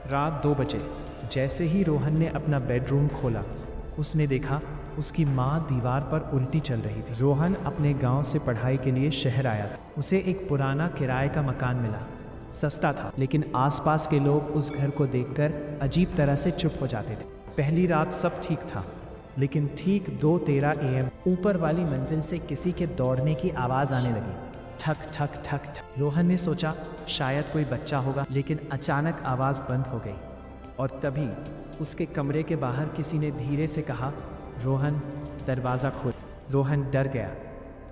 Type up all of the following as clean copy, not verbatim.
रात 2 बजे जैसे ही रोहन ने अपना बेडरूम खोला, उसने देखा उसकी माँ दीवार पर उल्टी चल रही थी। रोहन अपने गांव से पढ़ाई के लिए शहर आया था। उसे एक पुराना किराए का मकान मिला। सस्ता था, लेकिन आसपास के लोग उस घर को देखकर अजीब तरह से चुप हो जाते थे। पहली रात सब ठीक था, लेकिन ठीक 2:13 AM ऊपर वाली मंजिल से किसी के दौड़ने की आवाज़ आने लगी। ठक ठक ठक ठक। रोहन ने सोचा शायद कोई बच्चा होगा, लेकिन अचानक आवाज़ बंद हो गई और तभी उसके कमरे के बाहर किसी ने धीरे से कहा, रोहन दरवाज़ा खोल। रोहन डर गया,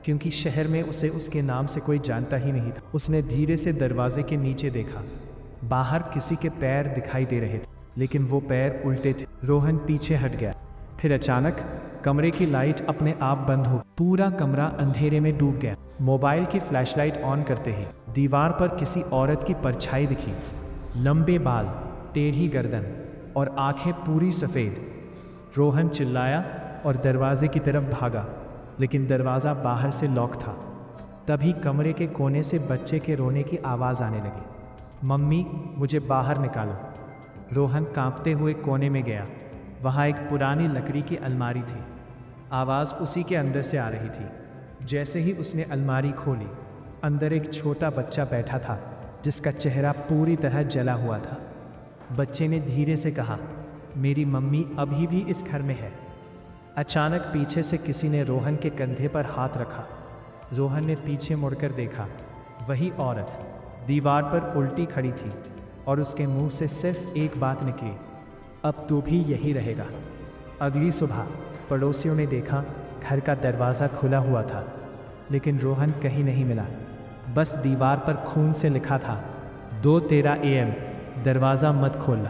क्योंकि शहर में उसे उसके नाम से कोई जानता ही नहीं था। उसने धीरे से दरवाजे के नीचे देखा। बाहर किसी के पैर दिखाई दे रहे थे, लेकिन वो पैर उल्टे थे। रोहन पीछे हट गया। फिर अचानक कमरे की लाइट अपने आप बंद हो, पूरा कमरा अंधेरे में डूब गया। मोबाइल की फ्लैशलाइट ऑन करते ही दीवार पर किसी औरत की परछाई दिखी। लंबे बाल, टेढ़ी गर्दन और आंखें पूरी सफ़ेद। रोहन चिल्लाया और दरवाजे की तरफ भागा, लेकिन दरवाज़ा बाहर से लॉक था। तभी कमरे के कोने से बच्चे के रोने की आवाज़ आने लगी। मम्मी, मुझे बाहर निकालो। रोहन कांपते हुए कोने में गया। वहाँ एक पुरानी लकड़ी की अलमारी थी। आवाज़ उसी के अंदर से आ रही थी। जैसे ही उसने अलमारी खोली, अंदर एक छोटा बच्चा बैठा था, जिसका चेहरा पूरी तरह जला हुआ था। बच्चे ने धीरे से कहा, मेरी मम्मी अभी भी इस घर में है। अचानक पीछे से किसी ने रोहन के कंधे पर हाथ रखा। रोहन ने पीछे मुड़कर देखा। वही औरत दीवार पर उल्टी खड़ी थी और उसके मुंह से सिर्फ एक बात निकली, अब तू भी यही रहेगा। अगली सुबह पड़ोसियों ने देखा घर का दरवाज़ा खुला हुआ था, लेकिन रोहन कहीं नहीं मिला। बस दीवार पर खून से लिखा था, 2:13 AM, दरवाज़ा मत खोलना।